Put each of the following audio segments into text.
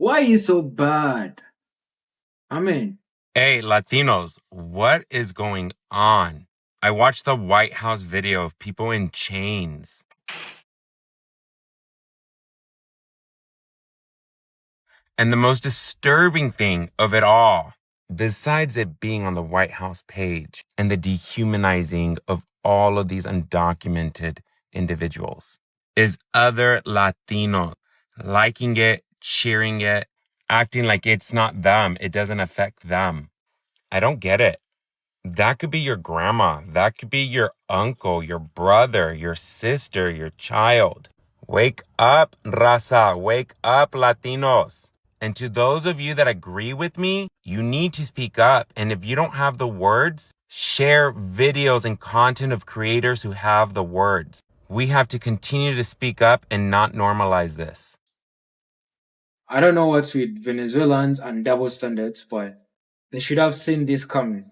Why are you so bad? I mean, Hey, Latinos, what is going on? I watched the White House video of people in chains. And the most disturbing thing of it all, besides it being on the White House page and the dehumanizing of all of these undocumented individuals, is other Latinos liking it, cheering it, acting like it's not them, it doesn't affect them. I don't get it. That could be your grandma. That could be your uncle, your brother, your sister, your child. Wake up, raza. Wake up, Latinos. And to those of you that agree with me, you need to speak up. And if you don't have the words, share videos and content of creators who have the words. We have to continue to speak up and not normalize this. I don't know what's with Venezuelans and double standards, but they should have seen this coming.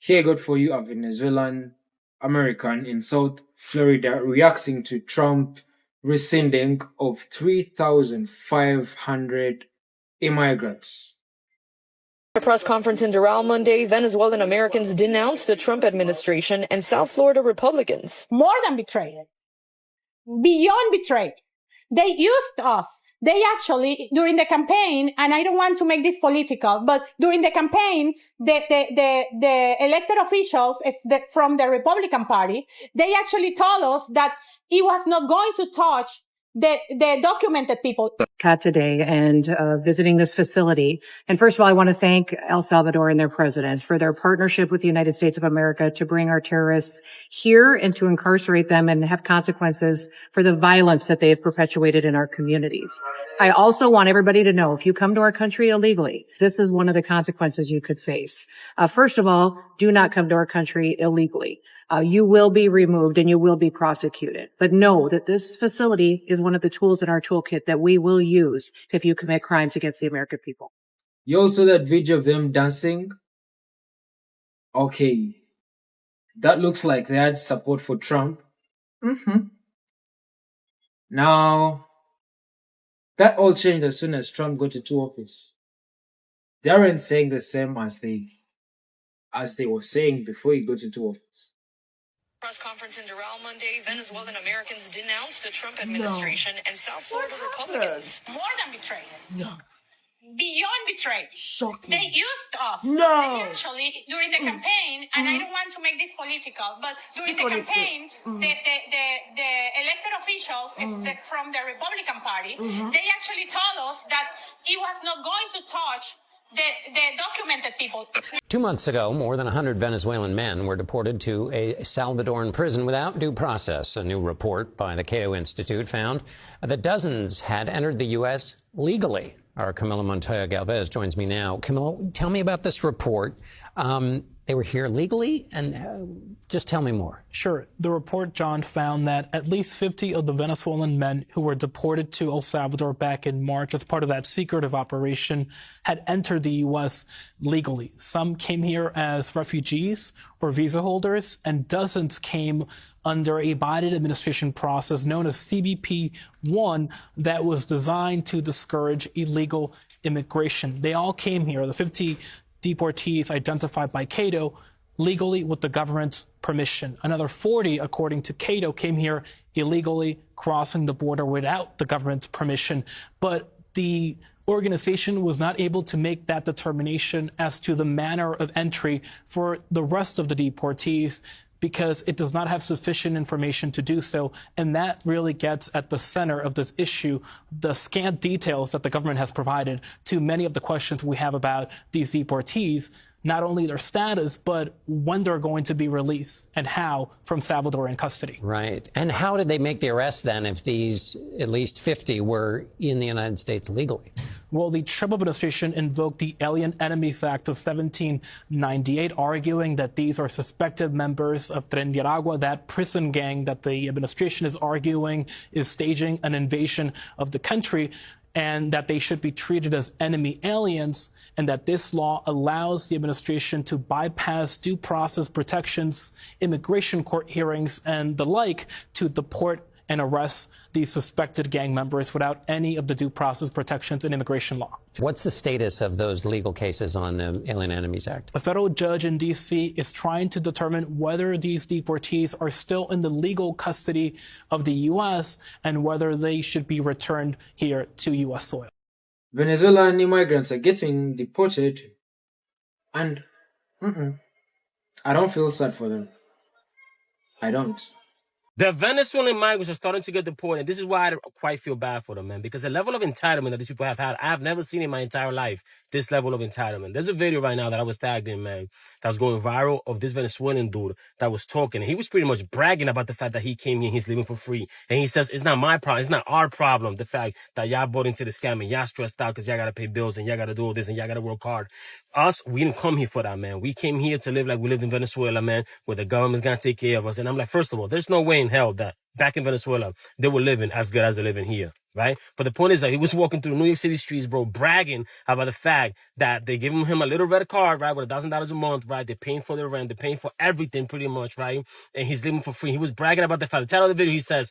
Here got for you a Venezuelan American in South Florida reacting to Trump rescinding of 3,500 immigrants. At a press conference in Doral Monday, Venezuelan Americans denounced the Trump administration and South Florida Republicans. More than betrayed. Beyond betrayed. They used us. They actually, during the campaign, and I don't want to make this political, but during the campaign, the elected officials from the Republican Party, they actually told us that it was not going to touch the documented people. Today and visiting this facility. And first of all, I want to thank El Salvador and their president for their partnership with the United States of America to bring our terrorists here and to incarcerate them and have consequences for the violence that they have perpetuated in our communities. I also want everybody to know, if you come to our country illegally, this is one of the consequences you could face. First of all, do not come to our country illegally. You will be removed and you will be prosecuted. But know that this facility is one of the tools in our toolkit that we will use if you commit crimes against the American people. You also that video of them dancing? Okay. That looks like they had support for Trump. Now, that all changed as soon as Trump got into office. They aren't saying the same as they were saying before he got into office. Press conference in Doral Monday, Venezuelan Americans denounced the Trump administration and South Florida Republicans. More than betrayed. No. Beyond betrayed. Shocking. They used us. No. They actually, during the campaign, and I don't want to make this political, but during the campaign, the elected officials from the Republican Party, they actually told us that it was not going to touch the documented people. 2 months ago, more than 100 Venezuelan men were deported to a Salvadoran prison without due process. A new report by the Cato Institute found that dozens had entered the U.S. legally. Our Camila Montoya Galvez joins me now. Camila, tell me about this report. They were here legally, and just tell me more. Sure. The report, John, found that at least 50 of the Venezuelan men who were deported to El Salvador back in March as part of that secretive operation had entered the U.S. legally. Some came here as refugees or visa holders, and dozens came under a Biden administration process known as CBP-1 that was designed to discourage illegal immigration. They all came here, the 50 deportees identified by Cato, legally with the government's permission. Another 40, according to Cato, came here illegally, crossing the border without the government's permission. But the organization was not able to make that determination as to the manner of entry for the rest of the deportees, because it does not have sufficient information to do so. And that really gets at the center of this issue, the scant details that the government has provided to many of the questions we have about these deportees, not only their status, but when they're going to be released and how from Salvadoran custody. Right. And how did they make the arrest then if these at least 50 were in the United States legally? Well, the Trump administration invoked the Alien Enemies Act of 1798, arguing that these are suspected members of Tren de Aragua, that prison gang that the administration is arguing is staging an invasion of the country, and that they should be treated as enemy aliens, and that this law allows the administration to bypass due process protections, immigration court hearings, and the like to deport and arrest these suspected gang members without any of the due process protections in immigration law. What's the status of those legal cases on the Alien Enemies Act? A federal judge in D.C. is trying to determine whether these deportees are still in the legal custody of the U.S. and whether they should be returned here to U.S. soil. Venezuelan immigrants are getting deported, and I don't feel sad for them. I don't. The Venezuelan migrants are starting to get deported. This is why I don't quite feel bad for them, man, because the level of entitlement that these people have had, I have never seen in my entire life this level of entitlement. There's a video right now that I was tagged in, man, that was going viral of this Venezuelan dude that was talking. He was pretty much bragging about the fact that he came here and he's living for free. And he says, it's not my problem. It's not our problem. The fact that y'all bought into the scam and y'all stressed out because y'all got to pay bills and y'all got to do all this and y'all got to work hard. Us, we didn't come here for that, man. We came here to live like we lived in Venezuela, man, where the government's going to take care of us. And I'm like, first of all, there's no way in hell that back in Venezuela, they were living as good as they're living here, right? But the point is that he was walking through New York City streets, bro, bragging about the fact that they give him a little red card, right, with $1,000 a month, right? They're paying for their rent, they're paying for everything pretty much, right? And he's living for free. He was bragging about the fact. The title of the video, he says,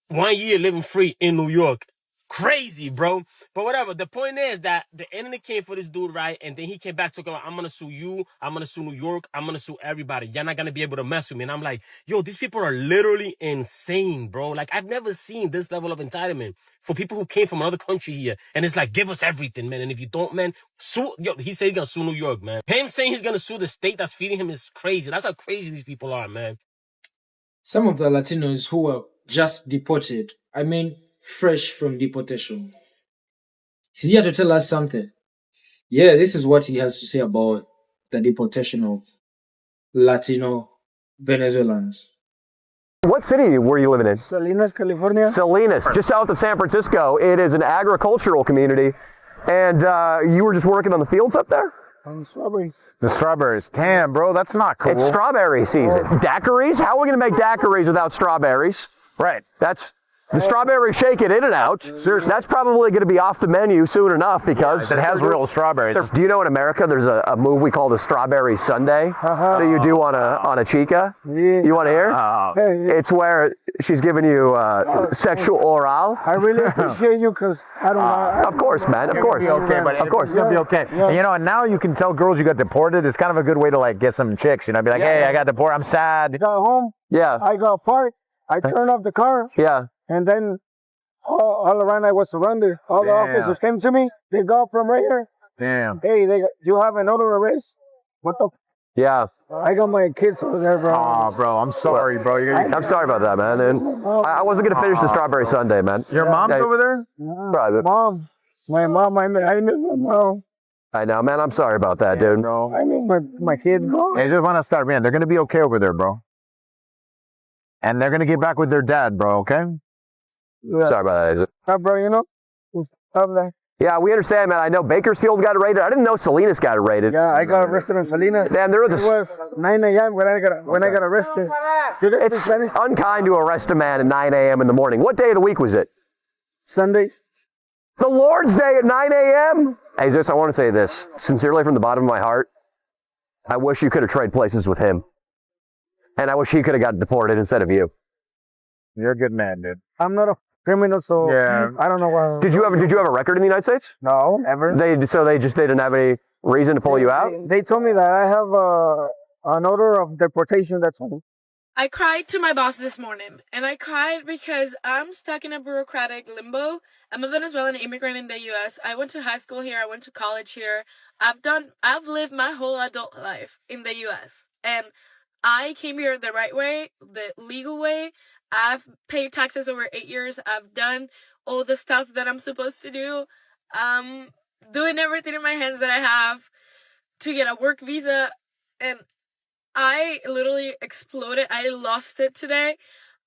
1 year living free in New York. Crazy, bro. But whatever. The point is that the enemy came for this dude, right? And then he came back talking about, I'm going to sue you. I'm going to sue New York. I'm going to sue everybody. You're not going to be able to mess with me. And I'm like, yo, these people are literally insane, bro. Like, I've never seen this level of entitlement for people who came from another country here. And it's like, give us everything, man. And if you don't, man, sue. Yo, he said he's going to sue New York, man. Him saying he's going to sue the state that's feeding him is crazy. That's how crazy these people are, man. Some of the Latinos who were just deported, fresh from deportation. He's here to tell us something. Yeah, this is what he has to say about the deportation of Latino Venezuelans. What city were you living in? Salinas, California. Salinas, just south of San Francisco. It is an agricultural community. And you were just working on the fields up there? On strawberries. The strawberries. Damn, bro, that's not cool. It's strawberry season. Daiquiris? How are we going to make daiquiris without strawberries? Right. That's the strawberry shake it in and out. Seriously. That's probably going to be off the menu soon enough because it has real strawberries. Do you know in America there's a move we call the strawberry sundae that you do on a chica? Yeah. You want to hear? It's where she's giving you sexual oral. I really appreciate you because I don't Of course, man. Of course. Okay, buddy. Of course. It's gonna be okay. Yeah. And, and now you can tell girls you got deported. It's kind of a good way to like get some chicks. Be like, hey, I got deported. I'm sad. I got home. Yeah. I got parked. I turned off the car. Yeah. And then all around I was surrounded. All the officers came to me. They got from right here. Damn. Hey, you have an order of arrest? What the? Yeah. I got my kids over there, bro. Oh, bro, I'm sorry, bro. I'm sorry about that, man. And I wasn't going to finish the strawberry sundae, man. Your mom's over there? Private. Mom. My mom. I miss my mom. I know, man. I'm sorry about that, dude. Bro. I miss my kids, bro. They just want to start, man. They're going to be okay over there, bro. And they're going to get back with their dad, bro, okay? Yeah. Sorry about that, Isaac. Bro, stop that. Yeah, we understand, man. I know Bakersfield got it rated. I didn't know Salinas got it rated. Yeah, I got arrested in Salinas. Damn, it was 9 a.m. when I got arrested. It's unkind to arrest a man at 9 a.m. in the morning. What day of the week was it? Sunday. The Lord's Day at 9 a.m.? Hey, Zeus, I want to say this. Sincerely from the bottom of my heart, I wish you could have traded places with him. And I wish he could have got deported instead of you. You're a good man, dude. I'm not a criminal, so yeah. I don't know why. Did you have a record in the United States? No, ever. They didn't have any reason to pull you out? They told me that I have an order of deportation. That's all. I cried to my boss this morning, and I cried because I'm stuck in a bureaucratic limbo. I'm a Venezuelan immigrant in the U.S. I went to high school here. I went to college here. I've lived my whole adult life in the U.S. and I came here the right way, the legal way. I've paid taxes over 8 years. I've done all the stuff that I'm supposed to do. Doing everything in my hands that I have to get a work visa. And I literally exploded. I lost it today.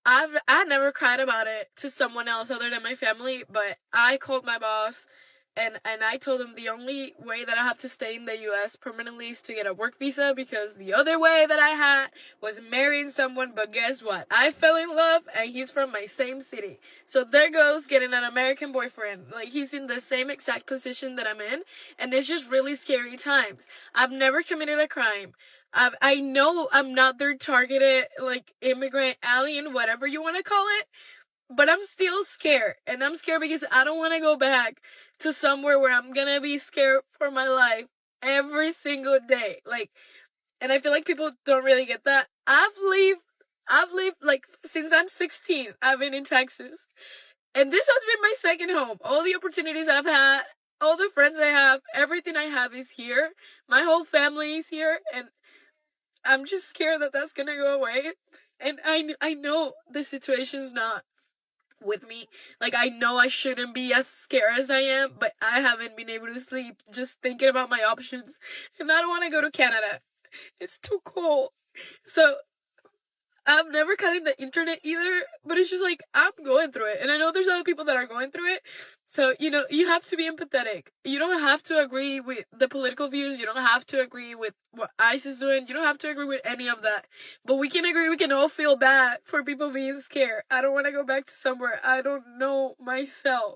I never cried about it to someone else other than my family, but I called my boss and I told him the only way that I have to stay in the U.S. permanently is to get a work visa, because the other way that I had was marrying someone. But guess what? I fell in love and he's from my same city. So there goes getting an American boyfriend. Like, he's in the same exact position that I'm in, and it's just really scary times. I've never committed a crime. I know I'm not their targeted, like, immigrant, alien, whatever you want to call it, but I'm still scared. And I'm scared because I don't want to go back to somewhere where I'm going to be scared for my life every single day. Like, and I feel like people don't really get that. I've lived like since I'm 16. I've been in Texas. And this has been my second home. All the opportunities I've had, all the friends I have, everything I have is here. My whole family is here. And I'm just scared that that's going to go away. And I know the situation's not with me. Like, I know I shouldn't be as scared as I am, but I haven't been able to sleep just thinking about my options. And I don't want to go to Canada. It's too cold. So I've never cut in the internet either, but it's just like, I'm going through it. And I know there's other people that are going through it. So, you know, you have to be empathetic. You don't have to agree with the political views. You don't have to agree with what ICE is doing. You don't have to agree with any of that. But we can agree, we can all feel bad for people being scared. I don't want to go back to somewhere I don't know myself.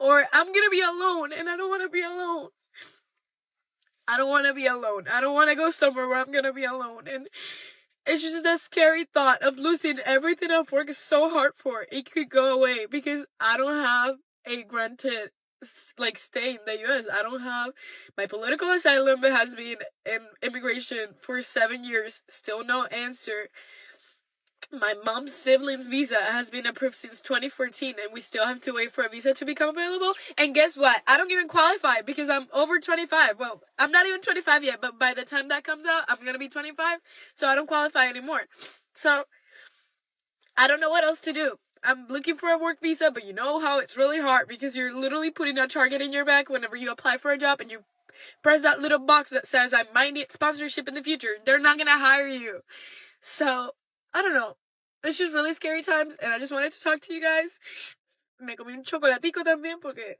Or I'm going to be alone, and I don't want to be alone. I don't want to be alone. I don't want to go somewhere where I'm going to be alone. And it's just that scary thought of losing everything I've worked so hard for. It could go away because I don't have a granted, like, stay in the U.S. I don't have my political asylum has been in immigration for 7 years. Still no answer. My mom's sibling's visa has been approved since 2014, and we still have to wait for a visa to become available. And guess what? I don't even qualify because I'm over 25. Well, I'm not even 25 yet, but by the time that comes out, I'm going to be 25, so I don't qualify anymore. So I don't know what else to do. I'm looking for a work visa, but you know how it's really hard because you're literally putting a target in your back whenever you apply for a job, and you press that little box that says, I might need sponsorship in the future. They're not going to hire you. So I don't know. It's just really scary times, and I just wanted to talk to you guys. Me comí un chocolatico también porque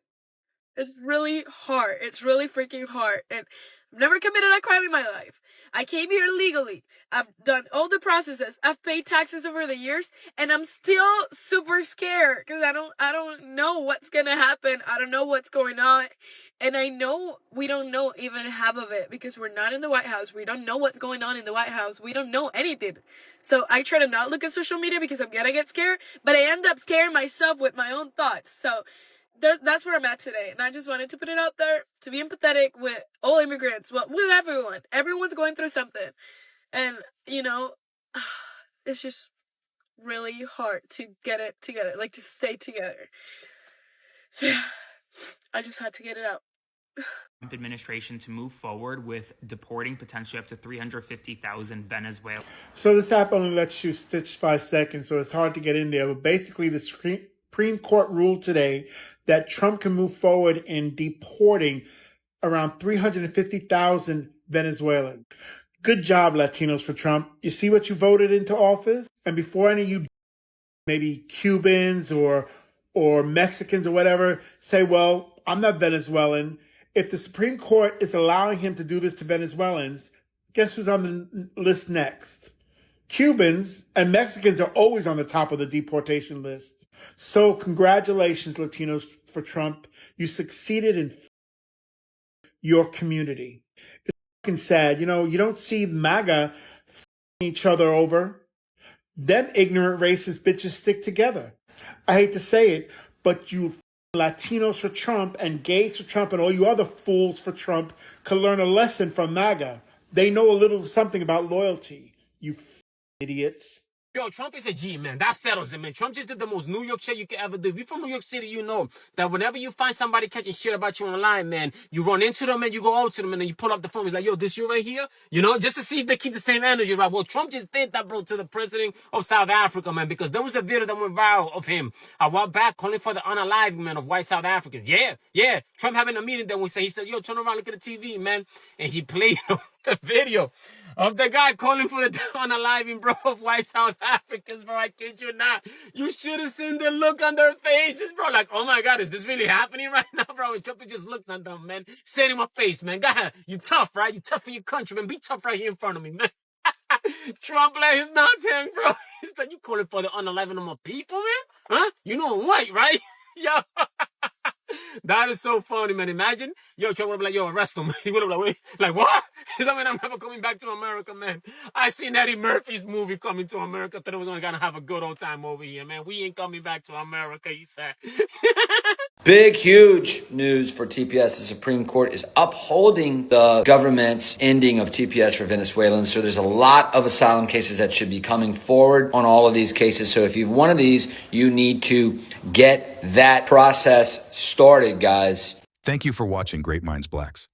it's really hard. It's really freaking hard, and I've never committed a crime in my life. I came here legally. I've done all the processes. I've paid taxes over the years, and I'm still super scared because I don't know what's gonna happen. I don't know what's going on, and I know we don't know even half of it because we're not in the White House. We don't know what's going on in the White House. We don't know anything. So I try to not look at social media because I'm gonna get scared, but I end up scaring myself with my own thoughts. So that's where I'm at today, and I just wanted to put it out there to be empathetic with all immigrants, well, with everyone. Everyone's going through something, and you know, it's just really hard to get it together, like to stay together. So yeah, I just had to get it out. Trump administration to move forward with deporting potentially up to 350,000 Venezuelans. So this app only lets you stitch 5 seconds, so it's hard to get in there. But basically, the Supreme Court ruled today that Trump can move forward in deporting around 350,000 Venezuelans. Good job, Latinos, for Trump. You see what you voted into office? And before any of you, maybe Cubans or Mexicans or whatever, say, well, I'm not Venezuelan. If the Supreme Court is allowing him to do this to Venezuelans, guess who's on the list next? Cubans and Mexicans are always on the top of the deportation list. So congratulations, Latinos, for Trump. You succeeded in your community. It's fucking sad. You know, you don't see MAGA each other over. Them ignorant racist bitches stick together. I hate to say it, but you Latinos for Trump and gays for Trump and all you other fools for Trump can learn a lesson from MAGA. They know a little something about loyalty. You idiots. Yo, Trump is a G, man. That settles it, man. Trump just did the most New York shit you could ever do. If you're from New York City, you know that whenever you find somebody catching shit about you online, man, you run into them and you go over to them and then you pull up the phone. He's like, yo, this you right here? You know, just to see if they keep the same energy, right? Well, Trump just did that, bro, to the president of South Africa, man, because there was a video that went viral of him a while back calling for the unalivement of white South Africans. Yeah. Trump having a meeting that he said, yo, turn around, look at the TV, man. And he played the video of the guy calling for the unaliving, bro, of white South Africans, bro. I kid you not. You should have seen the look on their faces, bro. Like, oh my God, is this really happening right now, bro? And Trump just looks at them, man. Say it in my face, man. God, you tough, right? You tough for your country, man. Be tough right here in front of me, man. Trump let his nuts hang, bro. He's like, you calling for the unaliving of my people, man? Huh? You know I'm white, right? Yo. That is so funny, man. Imagine, yo, Trump would be like, yo, arrest him. He would have been like, wait, like, what? He's like, man, I'm never coming back to America, man. I seen Eddie Murphy's movie Coming to America. Thought it was only gonna have a good old time over here, man. We ain't coming back to America, he said. Big, huge news for TPS. The Supreme Court is upholding the government's ending of TPS for Venezuelans. So there's a lot of asylum cases that should be coming forward on all of these cases. So if you've one of these, you need to get that process started, guys. Thank you for watching Great Minds Blacks.